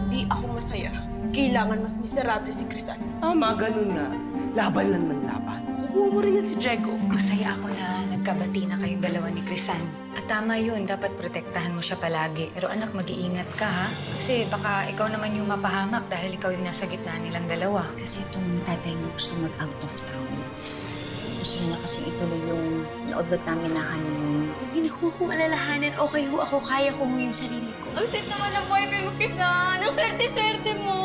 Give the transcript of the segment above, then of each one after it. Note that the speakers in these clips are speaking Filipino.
di ako masaya, kailangan mas miserable si Crisan. Tama, ganun nga. Laban lang ng laban. Kukuha mo rin yan si Diego. Masaya ako na nagkabati na kayong dalawa ni Crisan. At tama yun, dapat protektahan mo siya palagi. Pero anak, mag-iingat ka ha. Kasi baka ikaw naman yung mapahamak dahil ikaw yung nasa gitna nilang dalawa. Kasi itong tatay mo gusto mag-out of town. Gusto niya kasi ituloy yung naudlot namin na honeymoon. Hindi ko alalahanin. Okay ho ako. Kaya ko ho yung sarili ko. Ang sweet naman ng boyfriend mo, Crisan. Ang swerte-swerte mo.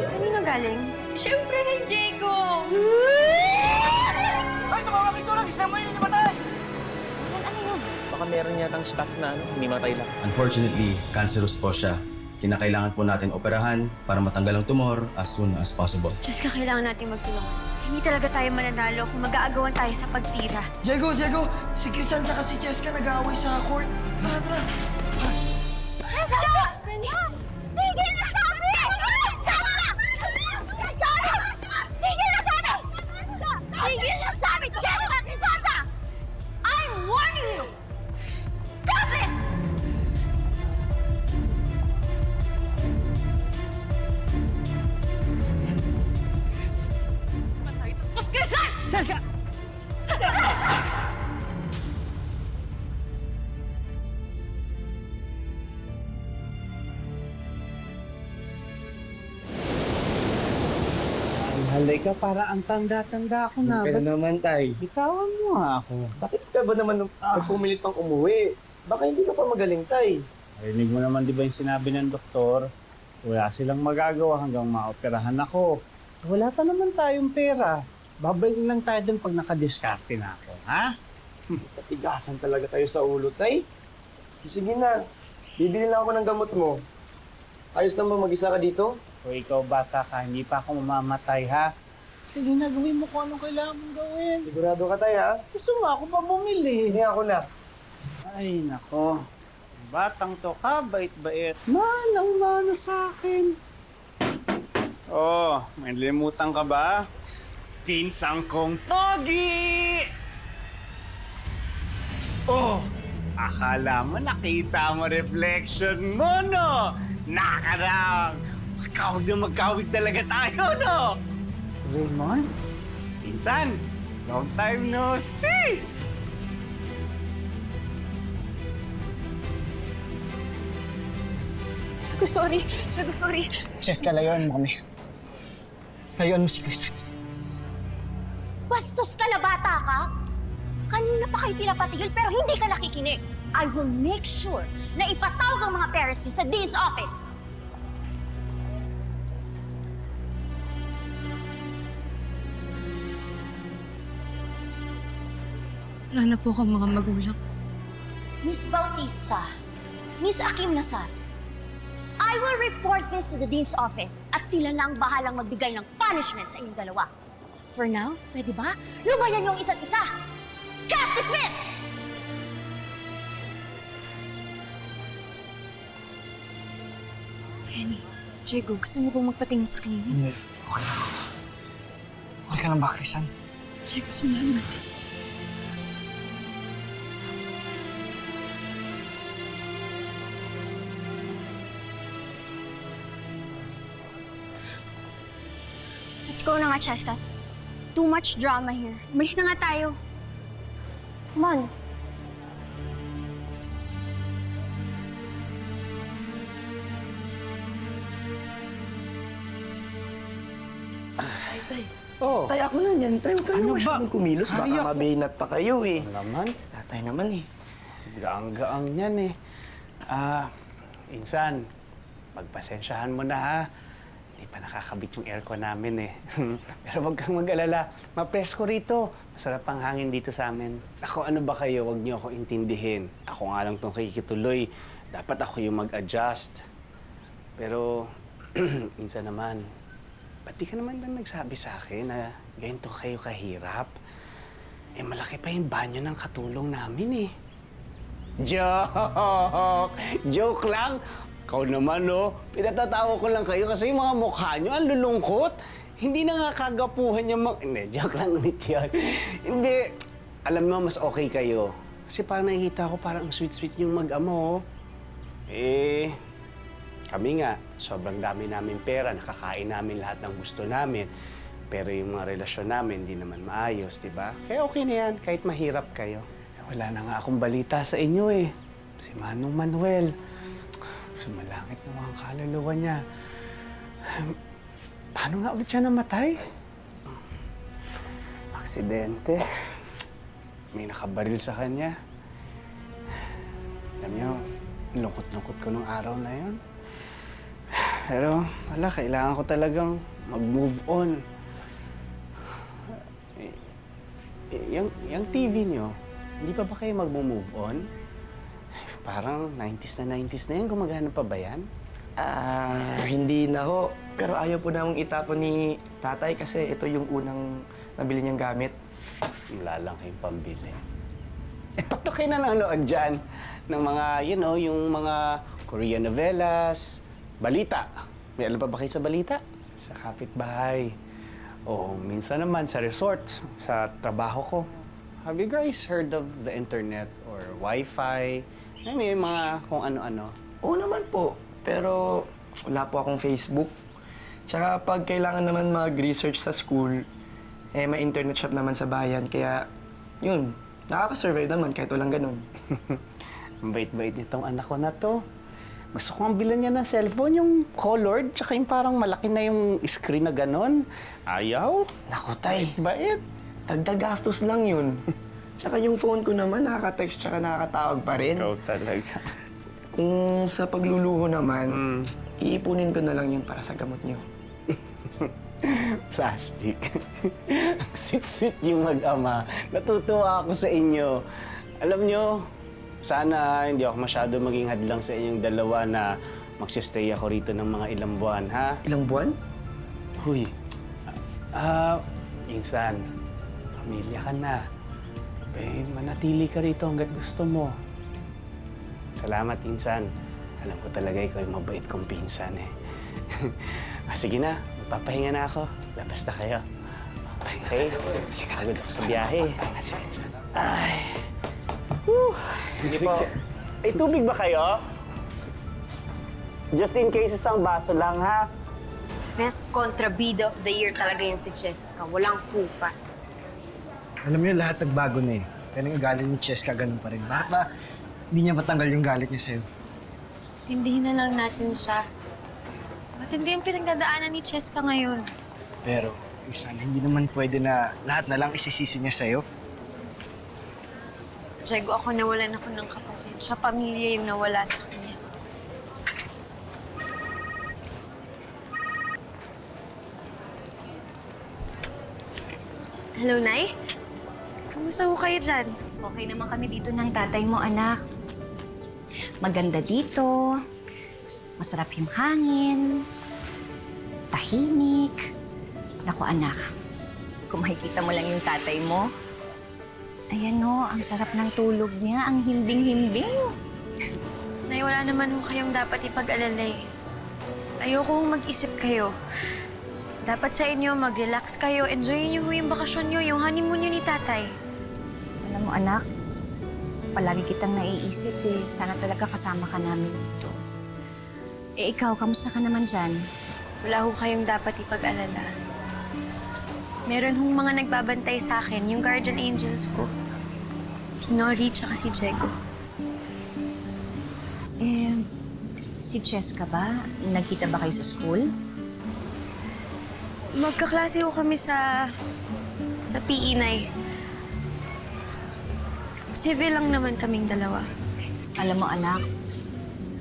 Kanino galing? Siyempre kay Diego. Ay, tumawag ito lang! Isang may namatay! Ano yun? Baka meron yatang staff na hindi matay lang. Unfortunately, cancerous po siya. Kinakailangan po natin operahan para matanggal ang tumor as soon as possible. Jessica, kailangan natin magtulungan. Hindi talaga tayo mananalo kung mag-aagawan tayo sa pagtira. Diego! Si Crisan tsaka si Cheska nag-aaway sa court. Tara! Jessica! Tigil na sabi! Tama na! Tigil na sabi! Tigil na sabi! Jessica! Crisanta! I'm warning you! Stop this! Jessica! Halay ka, para ang tanda-tanda ko na. Pero naman, Tay. Bitawan mo nga ako. Bakit ka ba naman nagpumilit pang umuwi? Baka hindi ka pa magaling, Tay. Narinig mo naman di ba yung sinabi ng doktor? Wala silang magagawa hanggang maoperahan ako. Wala pa naman tayong pera. Babalik lang tayo dun pag nakadiskarte na ako, ha? Patigasan talaga tayo sa ulo, Tay. Sige na. Bibili lang ako ng gamot mo. Ayos lang ba mag-isa ka dito? O ikaw bata ka, hindi pa ako mamamatay, ha? Sige na, gawin mo kung anong kailangan mong gawin. Sigurado ka, Tay, ha? Gusto mo ako pa bumili. Hindi ako na. Ay, nako. Batang to ka, bait-bait. Manang-mano sa akin. Oh, may limutan ka ba? Pinsang kong pogi! Oh, akala mo nakita mo reflection mo, no? Nakarang! Magkawig talaga tayo, no? Raymond? Pinsan, long time no see! Tiago, sorry. Cheska, layuan mo kami. Layuan mo si Crisan. Bastos ka na bata ka? Kanina pa kayo pinapatigil pero hindi ka nakikinig. I will make sure na ipatawag ang mga parents niyo sa Dean's office. Wala na po akong mga magulang. Miss Bautista, Miss Akim Nasar, I will report this to the Dean's office at sila na ang bahalang magbigay ng punishment sa inyong dalawa. For now, pwede ba? Lumayan yung isa't isa! Cast dismissed! Fenny, Diego, gusto mo bang magpatingin sa klinik? Hindi. Okay lang ako. Okay ka lang ba, Crisan? Diego, salamat. Let's go na nga, Cheska. Too much drama here. Umalis na nga tayo. Come on. Oh. Tay, ako na yan. Tay, huwag ka Ano na masyadong kumilos. Baka Ay, ako. mabinat pa kayo, eh. Naman, Tatay naman, eh. gaang-gaang yan eh. Insan, pagpasensyahan mo na ha. Hindi pa nakakabit yung aircon namin eh. Pero wag kang mag-alala. Mapresko rito. Masarap ang hangin dito sa amin. Ako, ano ba kayo? Huwag niyo ako intindihin. Ako nga lang itong kikituloy. Dapat ako yung mag-adjust. Pero, insan naman, ba't di ka naman lang nagsabi sa akin na ganito kayo kahirap? Eh, malaki pa yung banyo ng katulong namin eh. Joke! Joke lang. Ikaw naman, no? Pinatatawa ko lang kayo kasi yung mga mukha nyo, ang lulungkot. Hindi na nga kagapuhan yung mga... Hindi, joke lang ulit yun. Hindi. Alam mo, mas okay kayo. Kasi parang nakikita ko parang ang sweet-sweet yung mag-amo. Eh, Kami nga, sobrang dami namin pera, nakakain namin lahat ng gusto namin. Pero yung mga relasyon namin, hindi naman maayos, di ba? Kaya okay na yan, kahit mahirap kayo. Wala na nga akong balita sa inyo eh. Si Manong Manuel, sumalangit na mga kaluluwa niya. Paano nga ulit siya namatay? Aksidente. May nakabaril sa kanya. Alam niyo, lungkot-lungkot ko nung araw na yon. Pero, wala, kailangan ko talagang mag-move on. Yung TV niyo, hindi pa ba kayo mag-move on? Parang 90s na yan. Gumagana pa ba yan? Hindi na ho. Pero ayaw po namang itapon ni tatay kasi ito yung unang nabili niyang gamit. Wala lang kayong pambili. Eh, paano kayo nanonood dyan ng mga, yung mga Korean novelas, balita? May alam pa ba kayo sa balita? Sa kapitbahay. O minsan naman sa resort, sa trabaho ko. Have you guys heard of the internet or Wi-Fi? May mga kung ano-ano. Oo naman po. Pero wala po akong Facebook. Tsaka pag kailangan naman mag-research sa school, may internet shop naman sa bayan. Kaya, yun, nakaka-survive naman kahit walang ganun. Ang bait-bait nitong anak ko na to. Gusto ko ang bilan niya ng cellphone, yung colored, tsaka yung parang malaki na yung screen na ganon. Ayaw? Naku, tay. Bait. Dagdag gastos lang yun. Tsaka yung phone ko naman, nakaka-text tsaka nakakatawag pa rin. Ikaw talaga. Kung sa pagluluho naman, iipunin ko na lang yun para sa gamot niyo. Plastic. Sweet-sweet yung mag-ama. Natutuwa ako sa inyo. Alam nyo, sana hindi ako masyado maging hadlang sa inyong dalawa na magsistay ako rito ng mga ilang buwan, ha? Ilang buwan? Huy. Insan, pamilya ka na. Manatili ka rito hanggat gusto mo. Salamat, Insan. Alam ko talaga ikaw yung mabait kong pinsan eh. Sige na, magpapahinga na ako. Labas na kayo. Okay? Pagod ako sa biyahe. Ay. Sige po. Ay, tubig ba kayo? Just in case, isang baso lang, ha? Best kontrabida of the year talaga yun si Cheska. Walang kupas. Alam niyo, lahat nagbago na eh. Kaya nang galit ni Cheska, ganun pa rin. Bakit ba hindi niya matanggal yung galit niya sa'yo? Tindihin na lang natin siya. Matindi ang pinagdadaanan ni Cheska ngayon. Pero, Isan, hindi naman pwede na lahat na lang isisisi niya sa'yo. Diego, ako nawalan ako ng kapatid. Siya pamilya yung nawala sa kanya. Hello, Nay? Kamusta ho kayo dyan? Okay naman kami dito ng tatay mo, anak. Maganda dito. Masarap yung hangin. Tahimik. Naku, anak. Kung makikita mo lang yung tatay mo, ayan o, ang sarap ng tulog niya. Ang himbing-himbing. Nay, wala naman ho kayong dapat ipag-alalay. Ayokong mag-isip kayo. Dapat sa inyo, mag-relax kayo. Enjoyin niyo ho yung bakasyon niyo, yung honeymoon niyo ni tatay. Alam mo, anak, palagi kitang naiisip eh. Sana talaga kasama ka namin dito. Eh, ikaw, kamusta ka naman dyan? Wala ho kayong dapat ipag-alala. Meron hong mga nagbabantay sa akin, yung guardian angels ko. Si Nori tsaka si Diego. Eh, si Cheska ba? Nagkita ba kayo sa school? Magkaklase ho kami sa PE, Nay. Civil lang naman kaming dalawa. Alam mo, anak,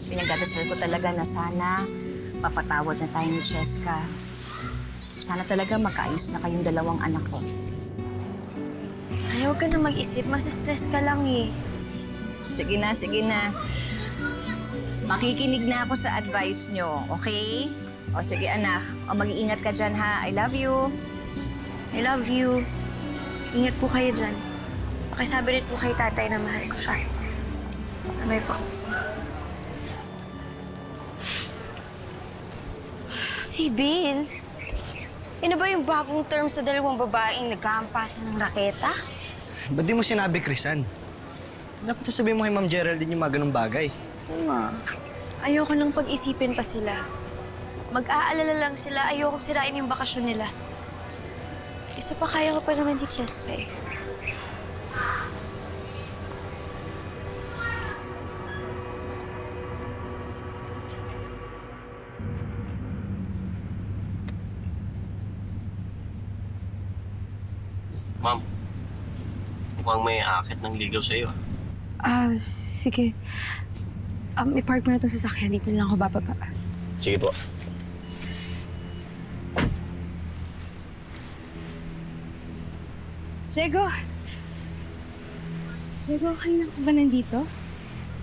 pinagdadasal ko talaga na sana mapatawad na tayo ni Cheska. Sana talaga magkaayos na kayong dalawang anak ko. Ayaw ka na mag-isip, mas-stress ka lang eh. Sige na, sige na. Makikinig na ako sa advice nyo, okay? O sige, anak. O mag-iingat ka dyan, ha? I love you. I love you. Ingat po kayo dyan. Pakisabi rin po kay tatay na mahal ko siya. Bye po. Si Bill? Ano ba yung bagong term sa dalawang babaeng nagkahampasan ng raketa? Ba't di mo sinabi, Crisan? Dapat sasabihin mo kay Ma'am Geraldine yung mga ganung bagay. Oo nga. Ayoko nang pag-isipin pa sila. Mag-aalala lang sila. Ayoko sirain yung bakasyon nila. Isa pa, kaya ko pa naman si Cheska eh. Ma'am, mukhang may akit ng ligaw sa'yo. Sige. I-park mo na itong sasakyan. Dito na lang ako bababa. Sige po. Diego! Diego, kanina ka ba nandito?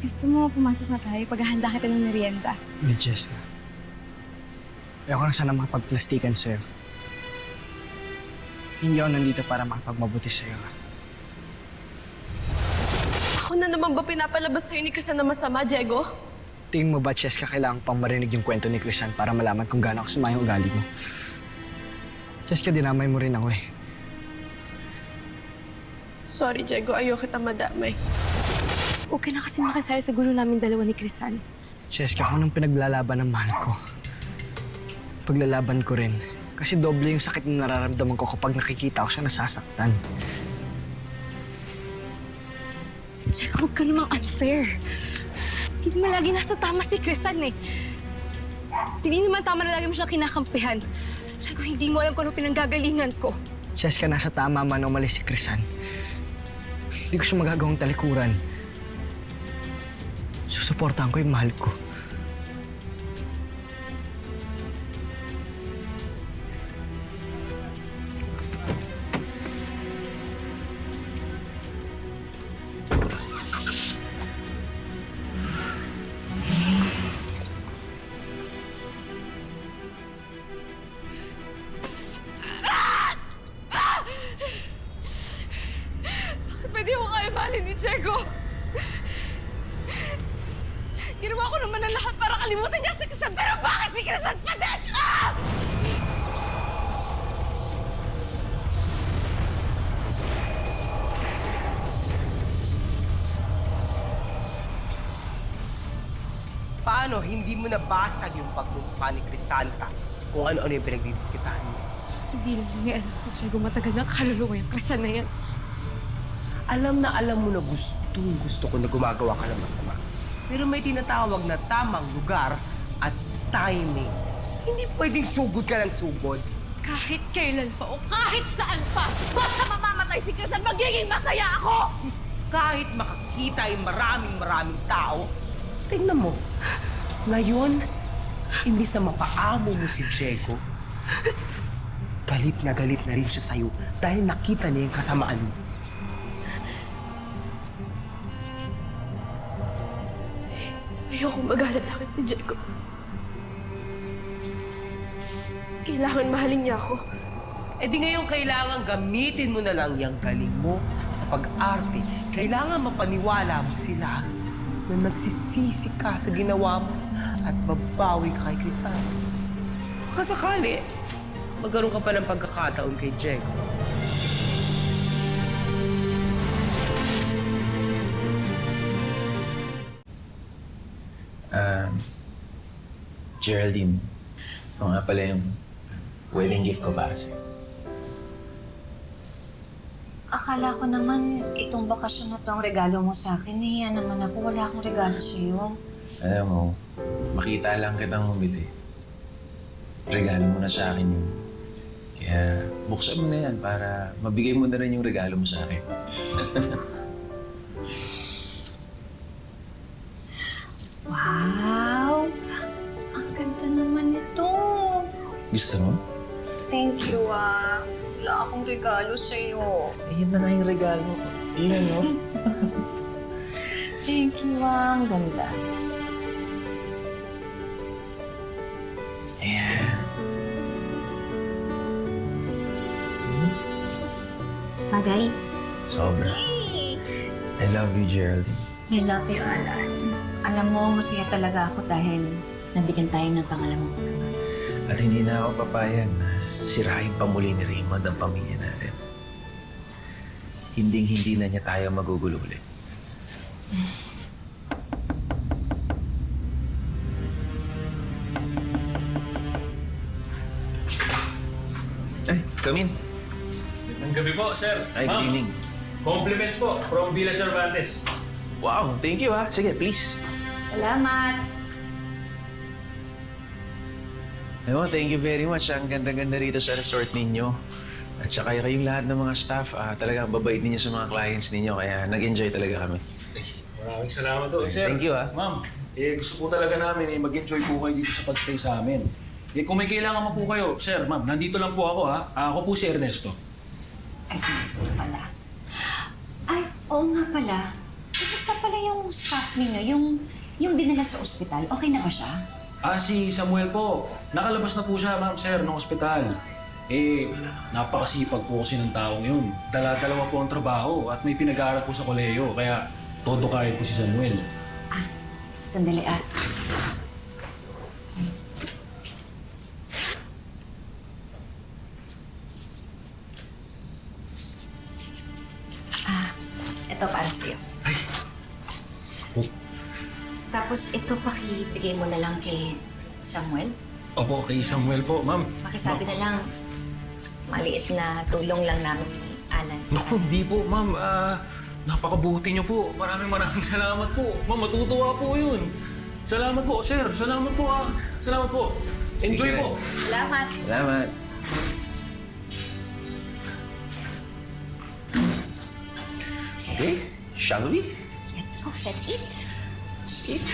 Gusto mo pumasok na tayo? Paghahanda kita ng merienda. Hindi, Jessica. Ayoko na sana makapagplastikan sa'yo. Hindi ako nandito para makapagmabuti sa'yo. Ako na naman ba pinapalabas sa'yo ni Crisan na masama, Diego? Tingin mo ba, Cheska, kailangan pang marinig yung kwento ni Crisan para malaman kung gaano ako suma yung ugali mo? Cheska, dinamay mo rin ako eh. Sorry, Diego. Ayoko kita madamay. Huwag ka na kasi makasali sa gulo namin dalawa ni Crisan. Cheska, ako nang pinaglalaban ng mahal ko. Paglalaban ko rin. Kasi doble yung sakit na nararamdaman ko kapag nakikita ko siya nasasaktan. Diego, huwag ka namang unfair. Hindi naman lagi nasa tama si Crisan eh. Hindi naman tama na lagi mo siya kinakampihan. Diego, hindi mo alam kung ano pinanggagalingan ko. Cheska, nasa tama man o mali si Crisan. Hindi ko siya magagawang talikuran. Susuportahan ko yung mahal ko. Pwede ko kaya mahalin ni Diego. Ginawa ko naman ang lahat para kalimutan niya si Crisan, pero bakit si Crisan pa din? Ah! Paano hindi mo nabasag yung pagmumukha ni Crisanta kung ano-ano yung pinagdidiskitahan mo? Hindi lang may alam sa Diego matagal na kaluluwa yung Crisan na yan. Alam na alam mo na gusto ko na gumagawa ka ng masama. Pero may tinatawag na tamang lugar at timing. Hindi pwedeng sugod ka ng sugod. Kahit kailan pa o kahit saan pa, basta mamamatay si Crisan, magiging masaya ako! Kahit makakita yung maraming tao, tingnan mo. Ngayon, imbis na mapaamo mo si Diego, galit na rin siya sa'yo dahil nakita niya yung kasamaan mo. Ayoko magalit sa akin si Diego. Kailangan mahalin niya ako. Eh di ngayon kailangan gamitin mo na lang yung galing mo sa pag-arte. Kailangan mapaniwala mo sila na nagsisisi ka sa ginawa mo at babawi ka kay Crisan. Kasakali, magkaroon ka pa ng pagkakataon kay Diego. Geraldine, ito nga pala yung wedding gift ko para sa'yo. Akala ko naman itong bakasyon na to ang regalo mo sa akin. Nahiya naman ako. Wala akong regalo sa'yo. Alam mo, makita lang kitang umiti. Regalo mo na sa akin yun. Kaya buksan mo na yan para mabigay mo na rin yung regalo mo sa akin. Wow! Ang ganda naman ito. Gusto mo? Thank you, ah. Wala akong regalo sa'yo. Eh, yun na nga yung regalo ko. Yun na, no? Thank you, ah. Ang ganda. Yeah. Bagay. Sobra. I love you, Geraldine. I love you, Alan. Alam mo, masaya talaga ako dahil nabigyan tayo ng pangalawang pagkakas. At hindi na ako papayag na sirahin pa muli ni Raymond ang pamilya natin. Hinding-hindi na niya tayo magugulo ulit. come in. Magandang gabi po, sir. Ay, good evening. Compliments po from Villa Cervantes. Wow, thank you ha. Sige, please. Salamat. Thank you very much. Ang ganda-ganda rito sa resort ninyo. At saka kayong lahat ng mga staff, talagang babait ninyo sa mga clients ninyo. Kaya nag-enjoy talaga kami. Maraming salamat po, sir. Thank you ha. Ma'am, gusto po talaga namin mag-enjoy po kayo dito sa pag-stay sa amin. Kung may kailangan mo po kayo, sir, ma'am, nandito lang po ako ha. Ako po si Ernesto. Ernesto pala. Ay, oo nga pala. Kumusta pala yung staff ninyo? Yung dinala sa ospital, okay na ba siya? Si Samuel po. Nakalabas na po siya, ma'am, sir, ng ospital. Napakasipag po kasi ng taong yun. Dala-dalawa po ang trabaho at may pinag-aaral po sa koleyo. Kaya todo kaya po si Samuel. Sandali ito para sa'yo. Ay. Tapos ito pakibigay mo na lang kay Samuel. Opo, kay Samuel po, ma'am. Pakisabi na lang, maliit na tulong lang namin ni Alan. Naku, hindi po, ma'am. Napakabuti niyo po. Maraming salamat po. Ma'am, matutuwa po yun. Salamat po, sir. Salamat po, Salamat po. Enjoy po. Salamat. Salamat. Okay, shall we? Let's go. Let's eat. Eat.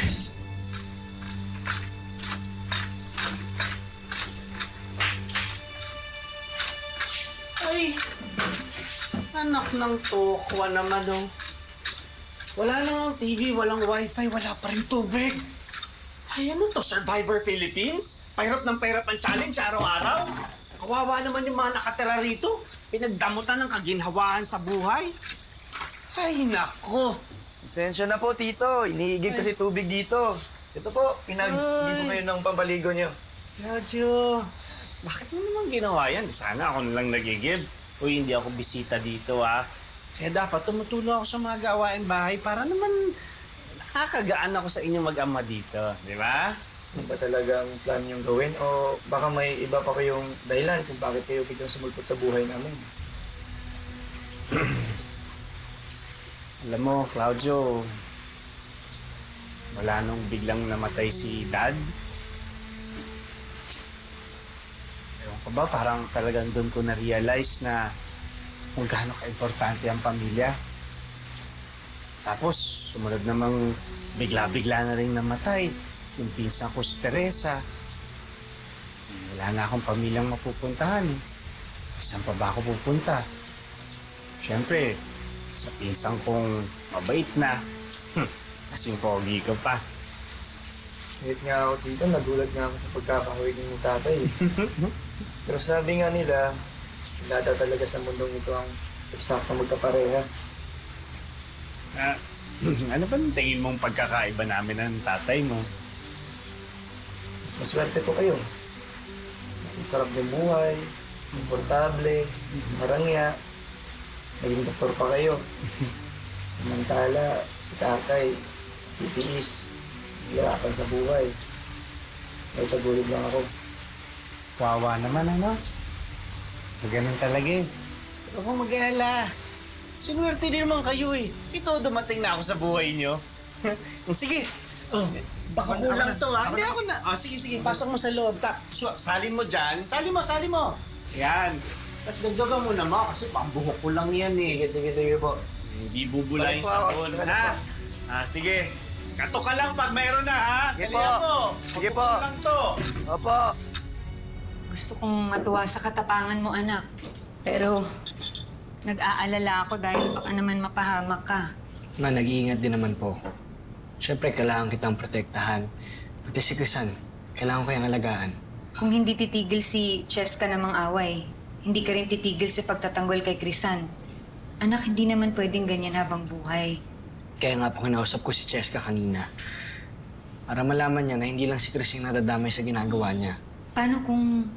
Ay, anak ng tokwa naman, oh. Wala na ang TV, walang wifi, wala pa rin tubig. Ay, ano to, Survivor Philippines? Pahirap ng pahirap ang challenge araw-araw. Kawawa naman yung mga nakatira rito. Pinagdamutan ng kaginhawaan sa buhay. Ay, nako. Pasensya na po, Tito. Inihigib kasi tubig dito. Ito po, pinag-ibo kayo ng pampaligo niyo. Claudio, bakit mo naman ginawa yan? Sana ako nalang nagigib. Uy, hindi ako bisita dito, ah. Kaya dapat tumutulong ako sa mga gawain bahay para naman nakakagaan ako sa inyong mag-ama dito. Di ba? Ano ba talagang plan yung gawin? O baka may iba pa kayong dahilan kung bakit kayo biglang sumulpot sa buhay namin? Alam mo, Claudio, wala nung biglang namatay si Dad. Ewan ko ba, parang talagang doon ko na-realize na kung gaano ka-importante ang pamilya. Tapos, sumunod namang bigla-bigla na rin namatay yung pinsan ko si Teresa. Wala na akong pamilyang mapupuntahan eh. Saan pa ba ako pupunta? Siyempre, sa pinsan kong mabait na. Kasing pogi ko pa. Kahit nga ako, Tito, nagulat nga ako sa pagkakahawig ng tatay. Pero sabi nga nila, wala daw talaga sa mundong ito ang eksakto magkapareha. Ano ba ang tingin mong pagkakaiba namin ng tatay mo? Mas maswerte po kayo. Masarap yung buhay, komportable, marangya. Naging doktor pa kayo. Samantala, si tatay, titiis, hirapan sa buhay. May tagulog lang ako. Wawa naman, ano? Ganun talaga eh. Huwag kong mag-alala. Sinuwerte din naman kayo eh. Ito, dumating na ako sa buhay niyo. Sige. Baka kulang to ha. Hindi ako na. Sige. Pasok mo sa loob. Salin mo dyan. Salin mo. Yan. Tapos dagdagan mo naman kasi pambuhok ko lang yan eh. Sige po. Hindi bubula yung sabon, ha? Sige. Kato ka lang pag mayroon na, ha? Sige Kalihan po. mo. Sige po. Pagbuhok lang to. Opo. Gusto kong matuwa sa katapangan mo, anak. Pero nag-aalala ako dahil baka naman mapahamak ka. Ma, nag-iingat din naman po. Siyempre, kailangan kitang protektahan. Pati si Crisan, kailangan ko yung alagaan. Kung hindi titigil si Cheska namang away, hindi ka rin titigil sa pagtatanggol kay Crisan. Anak, hindi naman pwedeng ganyan habang buhay. Kaya nga po kinausap ko si Cheska kanina. Para malaman niya na hindi lang si Chris yung nadadamay sa ginagawa niya. Paano kung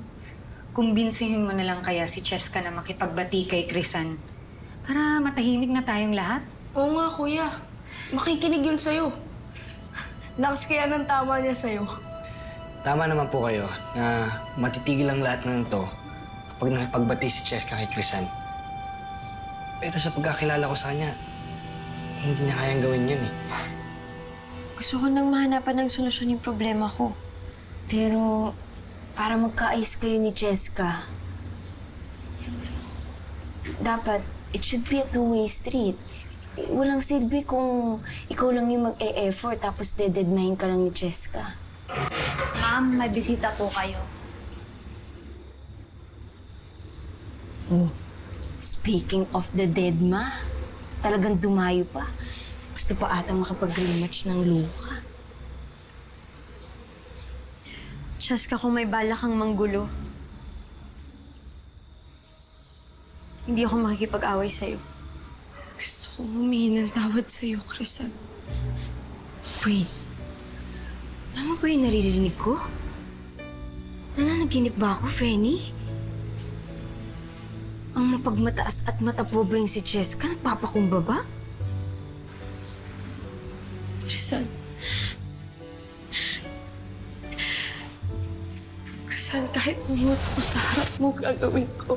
kumbinsihin mo na lang kaya si Cheska na makipagbati kay Crisan? Para matahimik na tayong lahat? Oo nga, kuya. Makikinig yun sa'yo. Lakas kaya ng tama niya sa'yo. Tama naman po kayo na matitigil ang lahat ng to kapag nakipagbati si Cheska kay Crisan. Pero sa pagkakilala ko sa kanya, hindi niya kayang gawin yun eh. Gusto ko nang mahanapan ng solusyon yung problema ko. Pero para magkaayos kayo ni Cheska, dapat it should be a two-way street. Walang silbi kung ikaw lang yung mag-e-effort tapos dededmahin ka lang ni Cheska. Ma'am, may bisita po kayo. Oh, speaking of the dead, ma, talagang dumayo pa. Gusto pa atang makapag-rematch ng Luka. Cheska, kung may bala kang manggulo, hindi ako makikipag-away sa'yo. Gusto kong humingi ng tawad sa'yo, Crisan. Wait, tama ba yung naririnig ko? Nananaginip ba ako, Frenny? Ang mapagmataas at matapobreng si Cheska, nagpapakumbaba? Crisan. Crisan, kahit umuot ako sa harap mo, gagawin ko.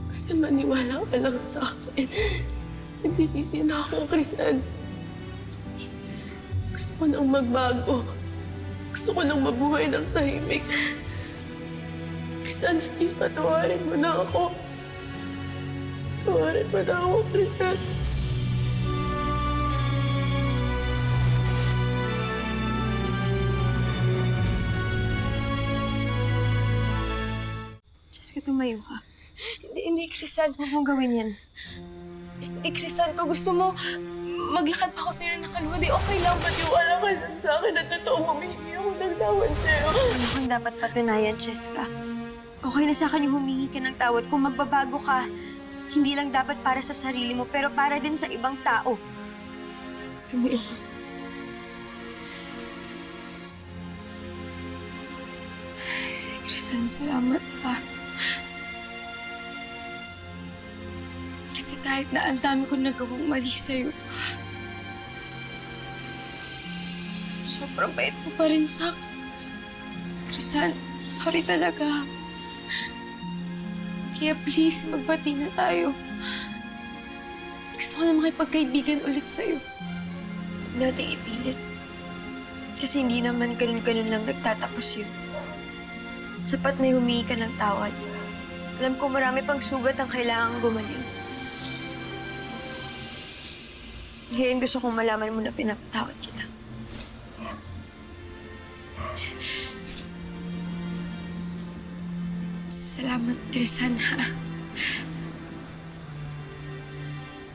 Basta maniwala ka lang sa akin. Nagsisisi na ako, Crisan. Gusto ko nang magbago. Gusto ko nang mabuhay ng tahimik. Crisan, please, patawarin mo na ako. Patawarin mo na ako, Crisan. Cheska, tumayo ka. Hindi, Crisan. Huwag mong gawin yan. Hindi, Crisan. Kung gusto mo, maglakad pa ako sa'yo na kalma. Di okay lang. Maniwala ka lang sa akin at totoo humingi ako ng tawad sa'yo. Ano kang dapat patunayan, Cheska? Okay na sa akin yung humingi ka ng tawad. Kung magbabago ka, hindi lang dapat para sa sarili mo, pero para din sa ibang tao. Tumayo ka. Crisan, salamat ha. Kasi kahit na ang dami ko nagawang mali sa'yo, sobrang bait mo pa rin sa akin. Crisan, sorry talaga. Kaya please, magbati na tayo. Gusto ko na makipagkaibigan ulit sa'yo. Huwag nating ipilit. Kasi hindi naman ganun-ganun lang nagtatapos yun. Sapat na humingi ka ng tawad. Alam ko marami pang sugat ang kailangang gumaling. Ngayon gusto kong malaman mo na pinapatawad kita. Salamat, Crisan, ha?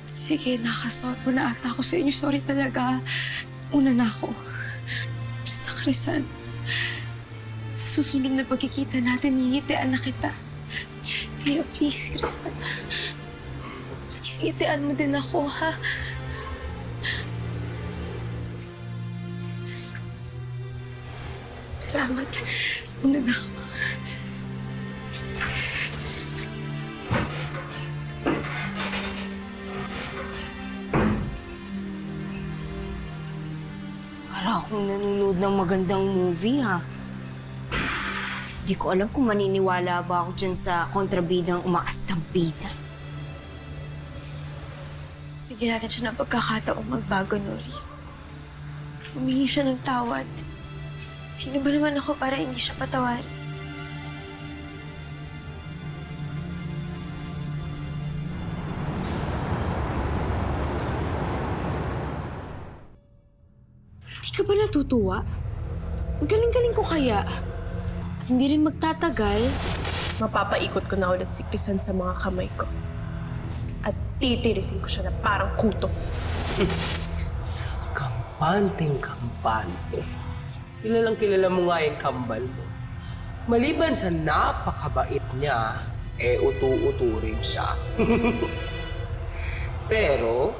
Sige, nakastorbo na ata ako sa inyo. Sorry talaga. Una na ako. Basta, Crisan, sa susunod na pagkikita natin, ngingitian na kita. Kaya please, Crisan, please, ngitian mo din ako, ha? Salamat. Una na ako. Para akong nanonood ng magandang movie, ha? Di ko alam kung maniniwala ba ako dyan sa kontrabidang umaastampida. Bigyan natin siya ng pagkakataong magbago, Nori. Humingi siya ng tawad. Sino ba naman ako para hindi siya patawarin? Di ka ba natutuwa? Ang galing-galing ko kaya. At hindi rin magtatagal, mapapaikot ko na ulit si Crisan sa mga kamay ko. At titirisin ko siya na parang kuto. Kampanteng-kampante. Kilalang kilala mo nga yung kambal mo. Maliban sa napakabait niya, utu-utu rin siya. Pero,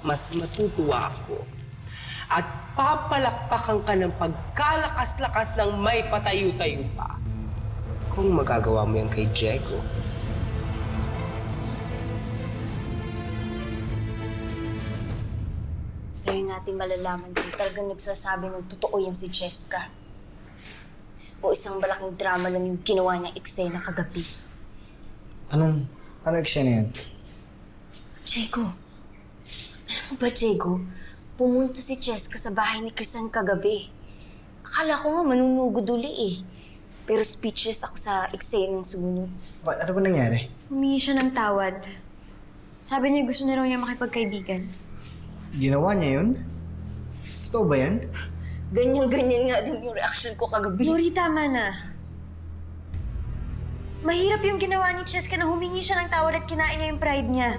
mas matutuwa ako at papalakpakan ka ng pagkalakas-lakas ng may patayo-tayo pa kung magagawa mo yan kay Diego. Dahil time natin malalaman kung talagang nagsasabi ng totoo yan si Cheska. O isang malaking drama lang yung ginawa niyang eksena kagabi. Ano eksena yan? Diego, alam mo ba, Diego? Pumunta si Cheska sa bahay ni Crisan kagabi. Akala ko nga manunugod uli eh. Pero speechless ako sa eksenang sumunod. Ano ba nangyari? Humingi siya ng tawad. Sabi niya gusto na raw niya makipagkaibigan. Ginawa niya yun? Totoo ba yan? Ganyan-ganyan nga din yung reaction ko kagabi. Lori, tama na. Mahirap yung ginawa ni Cheska na humingi siya ng tawad at kinain niya yung pride niya.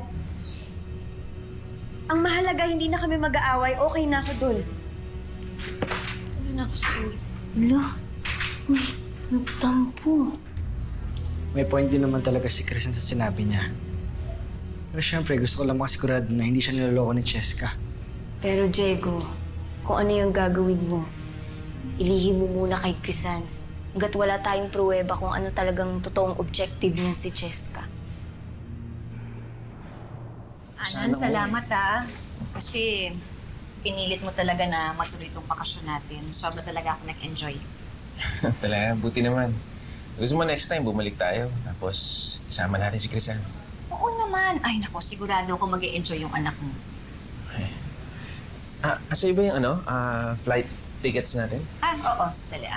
Ang mahalaga, hindi na kami mag-aaway. Okay na ako dun. Ano na ako sa ulit? Wala. Uy, nagtampo. May point din naman talaga si Crisan sa sinabi niya. Pero syempre, gusto ko lang makasigurado na hindi siya niloloko ni Cheska. Pero Diego, kung ano yung gagawin mo, ilihim mo muna kay Crisan. Hanggat wala tayong pruweba kung ano talagang totoong objective niya si Cheska. Anan, salamat kasi pinilit mo talaga na matuloy itong bakasyon natin. Sobra talaga ako nag-enjoy. Talaga, buti naman. Gusto mo next time, bumalik tayo. Tapos, isama natin si Crisan. Oo naman. Ay nako, sigurado ako mag-enjoy yung anak mo. Asa ba yung flight tickets natin? Oo, sandali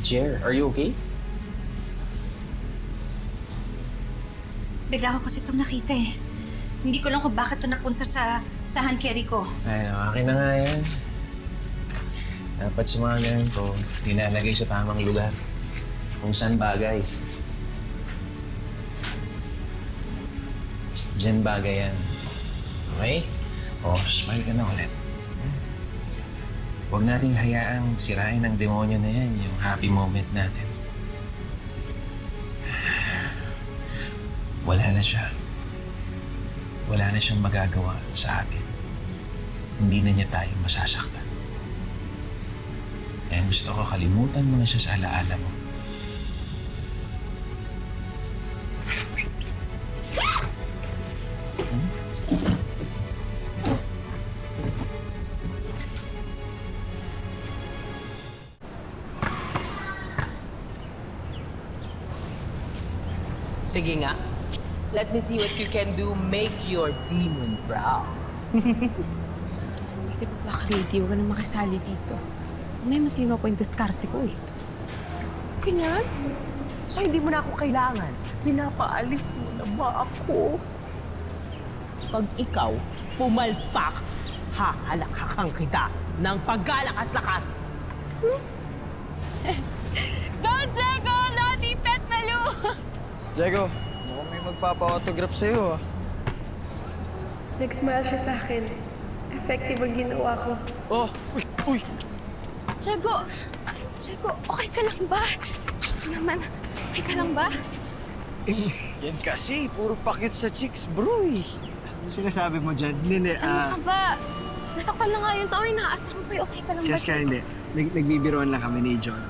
Jer, are you okay? Bigla ko kasi itong nakita eh. Hindi ko lang kung bakit ito napunta sa hand carry ko. Ay, akin na nga yan. Dapat sa mga ganun ko, dinalagay sa tamang lugar. Kung saan bagay. Diyan bagay yan. Okay? Smile ka na ulit. Huwag nating hayaang sirain ng demonyo na yan, yung happy moment natin. Wala na siya. Wala na siyang magagawa sa atin. Hindi na niya tayo masasaktan. Kaya gusto ko kalimutan mo na siya sa alaala mo. Sige nga. Let me see what you can do. Make your demon proud. Hindi ba baka, Lady? Huwag ka na makisali dito. May masino po yung diskarte ko eh. Ganyan? So hindi mo na ako kailangan. Pinapaalis mo na ba ako? Pag ikaw pumalpak, hahalakhakan kita ng paggalakas-lakas. Go, Diego! Naughty Pet Malu! Diego, mukhang may magpapa-autograph sa'yo Nag-smile siya sa akin. Effective ang ginawa ko. Oh! Uy! Diego! Diego, okay ka lang ba? Diyos ko naman, okay ka lang ba? Yan kasi, puro pakit sa chicks, bro eh. Ano sinasabi mo dyan? Hindi, Ano ka ba? Nasaktan na nga yung tao, inaasar mo pa yung okay ka lang ba? Cheska, hindi. Nagbibiroan lang kami ni John.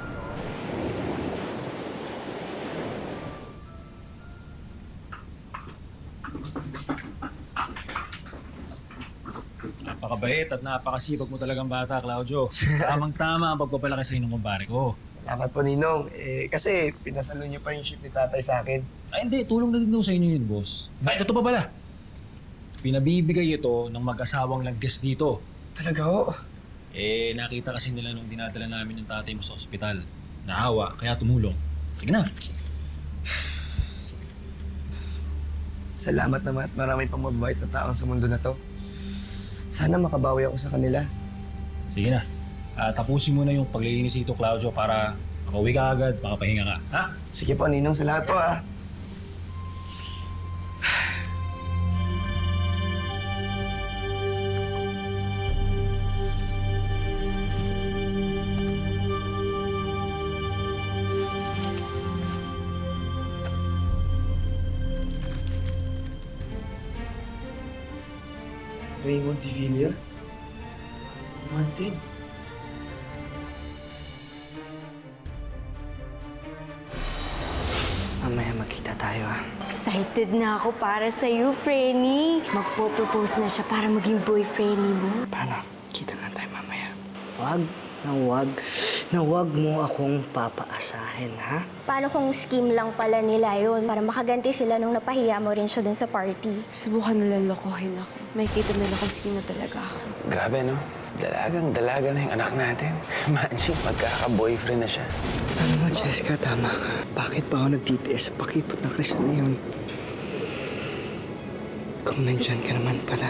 Napakabait at napakasipag mo talagang bata, Claudio. Tamang-tama ang pagpapalaki sa inyong kumpare ko. Salamat po, Ninong. Kasi pinasalo niyo pa yung ship ni tatay sa akin. Ay hindi, tulong na din daw sa inyo yun, boss. Ay, totoo pa pala. Pinabibigay ito ng mag-asawang laggas dito. Talaga ho? Nakita kasi nila nung dinadala namin yung tatay mo sa ospital. Naawa, kaya tumulong. Sige na. Salamat naman at marami pang mababait na taong sa mundo na to. Sana makabawi ako sa kanila. Sige na. Tapusin mo na yung paglilinis dito, Claudio, para makauwi ka agad, makapahinga ka. Ha? Sige po, Ninong, sa lahat po Raymond de Villa? Wanted? tayo, ha? Excited na ako para sa'yo, Frenny. Magpo-propose na siya para maging boyfriend mo. Paano? Kita lang tayo mamaya. Wag na wag mo akong papaasahin, ha? Paano kung scheme lang pala nila yun para makaganti sila nung napahiya mo rin siya dun sa party? Subukan nila lokohin ako. Makikita nila kung sino talaga ako. Grabe, no? Dalaga na yung anak natin. Imagine, magkaka-boyfriend na siya. Alam mo, Jessica, tama ka. Bakit pa ako nagtitiis sa pakipot na Chris na yun? Kung nandyan ka naman pala,